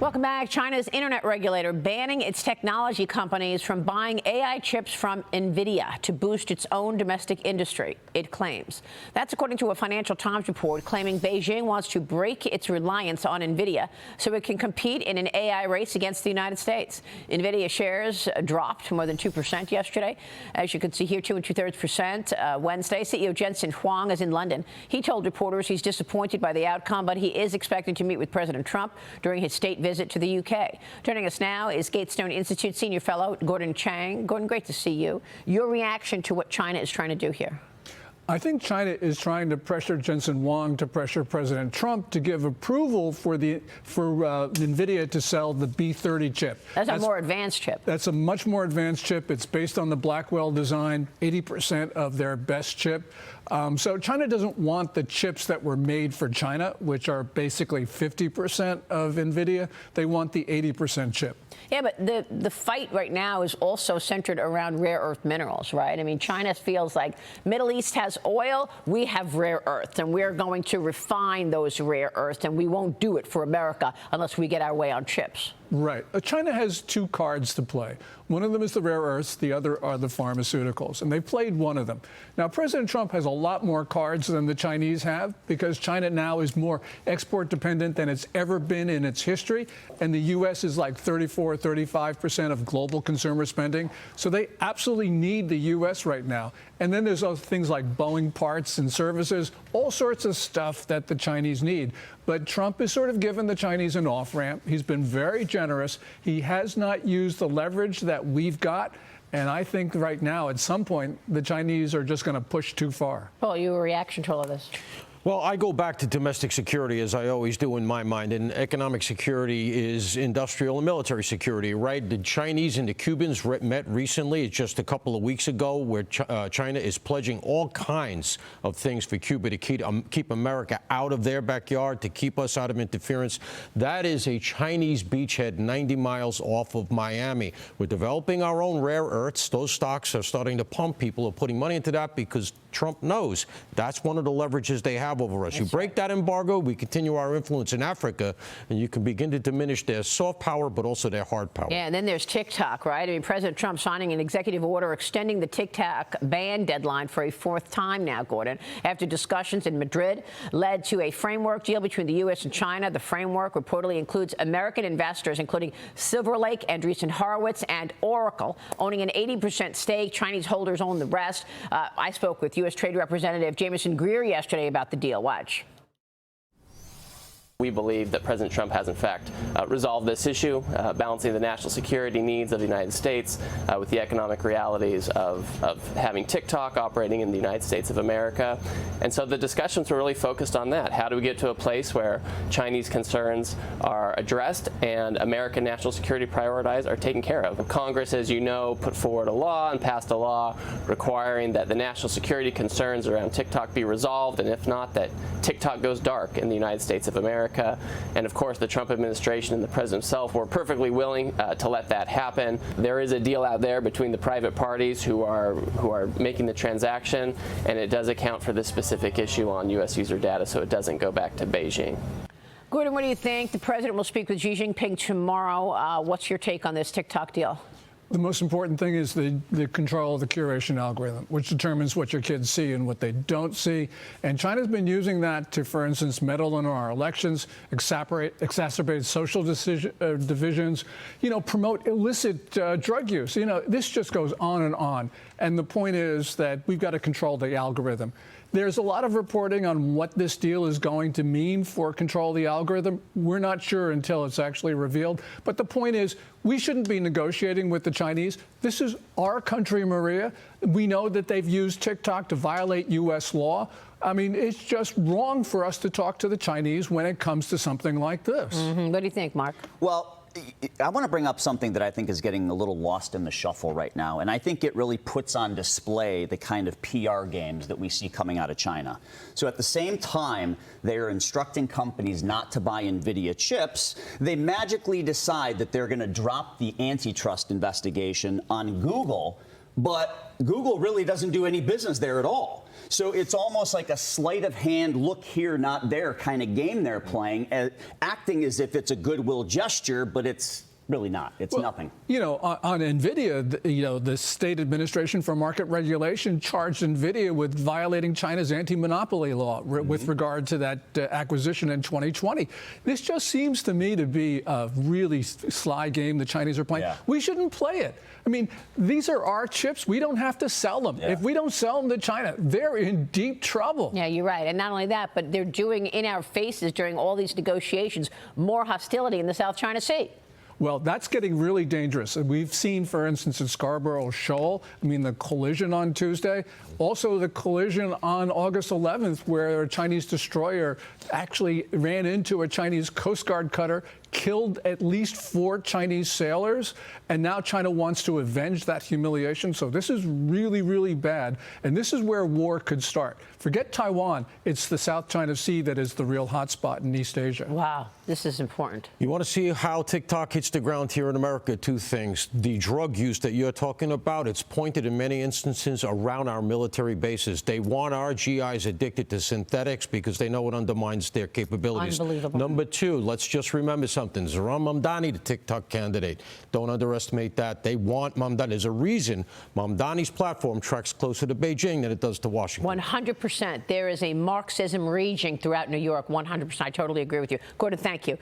Welcome back. China's internet regulator banning its technology companies from buying AI chips from NVIDIA to boost its own domestic industry, it claims. That's according to a Financial Times report claiming Beijing wants to break its reliance on NVIDIA so it can compete in an AI race against the United States. NVIDIA shares dropped more than 2% yesterday. As you can see here, 2 2/3% Wednesday. CEO Jensen Huang is in London. He told reporters he's disappointed by the outcome, but he is expecting to meet with President Trump during his state visit to the UK. Joining us now is Gatestone Institute Senior Fellow Gordon Chang. Gordon, great to see you. Your reaction to what China is trying to do here? I think China is trying to pressure Jensen Huang to pressure President Trump to give approval for NVIDIA to sell the B30 chip. That's a more advanced chip. That's a much more advanced chip. It's based on the Blackwell design, 80% of their best chip. So China doesn't want the chips that were made for China, which are basically 50% of NVIDIA. They want the 80% chip. Yeah, but the fight right now is also centered around rare earth minerals, right? I mean, China feels like Middle East has oil, we have rare earth, and we're going to refine those rare earths, and we won't do it for America unless we get our way on chips. Right. China has two cards to play. One of them is the rare earths. The other are the pharmaceuticals. And they played one of them. Now, President Trump has a lot more cards than the Chinese have because China now is more export dependent than it's ever been in its history. And the U.S. is like 34, 35% of global consumer spending. So they absolutely need the U.S. right now. And then there's other things like Boeing parts and services, all sorts of stuff that the Chinese need. But Trump has sort of given the Chinese an off-ramp. He's been very generous. He has not used the leverage that we've got. And I think right now, at some point, the Chinese are just going to push too far. Paul, your reaction to all of this? Well, I go back to domestic security, as I always do in my mind, and economic security is industrial and military security, right? The Chinese and the Cubans met recently, just a couple of weeks ago, where China is pledging all kinds of things for Cuba to keep America out of their backyard, to keep us out of interference. That is a Chinese beachhead 90 miles off of Miami. We're developing our own rare earths. Those stocks are starting to pump. People are putting money into that because Trump knows that's one of the leverages they have over us. You break that embargo, we continue our influence in Africa, and you can begin to diminish their soft power, but also their hard power. Yeah, and then there's TikTok, right? I mean, President Trump signing an executive order extending the TikTok ban deadline for a fourth time now, Gordon, after discussions in Madrid led to a framework deal between the U.S. and China. The framework reportedly includes American investors, including Silver Lake, Andreessen Horowitz, and Oracle, owning an 80% stake. Chinese holders own the rest. I spoke with U.S. Trade Representative Jamieson Greer yesterday about the deal. Watch. We believe that President Trump has, in fact, resolved this issue, balancing the national security needs of the United States with the economic realities of having TikTok operating in the United States of America. And so the discussions were really focused on that. How do we get to a place where Chinese concerns are addressed and American national security priorities are taken care of? Congress, as you know, put forward a law and passed a law requiring that the national security concerns around TikTok be resolved, and if not, that TikTok goes dark in the United States of America. And of course, the Trump administration and the president himself were perfectly willing to let that happen. There is a deal out there between the private parties who are making the transaction, and it does account for this specific issue on U.S. user data, so it doesn't go back to Beijing. Gordon, what do you think? The president will speak with Xi Jinping tomorrow. What's your take on this TikTok deal? The most important thing is the control of the curation algorithm, which determines what your kids see and what they don't see. And China's been using that to, for instance, meddle in our elections, exacerbate social divisions, promote illicit drug use. This just goes on and on. And the point is that we've got to control the algorithm. There's a lot of reporting on what this deal is going to mean for control of the algorithm. We're not sure until it's actually revealed. But the point is, we shouldn't be negotiating with the Chinese. This is our country, Maria. We know that they've used TikTok to violate U.S. law. I mean, it's just wrong for us to talk to the Chinese when it comes to something like this. What do you think, Mark? Well, I want to bring up something that I think is getting a little lost in the shuffle right now, and I think it really puts on display the kind of PR games that we see coming out of China. So at the same time they are instructing companies not to buy NVIDIA chips, they magically decide that they're going to drop the antitrust investigation on Google but Google really doesn't do any business there at all. So it's almost like a sleight of hand, look here, not there kind of game they're playing, acting as if it's a goodwill gesture, but it's really not. It's nothing. You know, on NVIDIA, the State Administration for Market Regulation charged NVIDIA with violating China's anti-monopoly law with regard to that acquisition in 2020. This just seems to me to be a really sly game the Chinese are playing. Yeah. We shouldn't play it. I mean, these are our chips. We don't have to sell them. Yeah. If we don't sell them to China, they're in deep trouble. Yeah, you're right. And not only that, but they're doing in our faces during all these negotiations more hostility in the South China Sea. Well, that's getting really dangerous. We've seen, for instance, in Scarborough Shoal, the collision on Tuesday, also the collision on August 11th, where a Chinese destroyer actually ran into a Chinese Coast Guard cutter, killed at least 4 Chinese sailors, and now China wants to avenge that humiliation. So this is really, really bad, and this is where war could start. Forget Taiwan. It's the South China Sea that is the real hotspot in East Asia. Wow, this is important. You want to see how TikTok hits the ground here in America? 2 things. The drug use that you're talking about, it's pointed in many instances around our military bases. They want our GIs addicted to synthetics because they know it undermines their capabilities. Unbelievable. Number 2, let's just remember something. Zoran Mamdani, the TikTok candidate. Don't underestimate that. They want Mamdani. There's a reason Mamdani's platform tracks closer to Beijing than it does to Washington. 100%. There is a Marxism raging throughout New York. 100%. I totally agree with you. Gordon, thank you.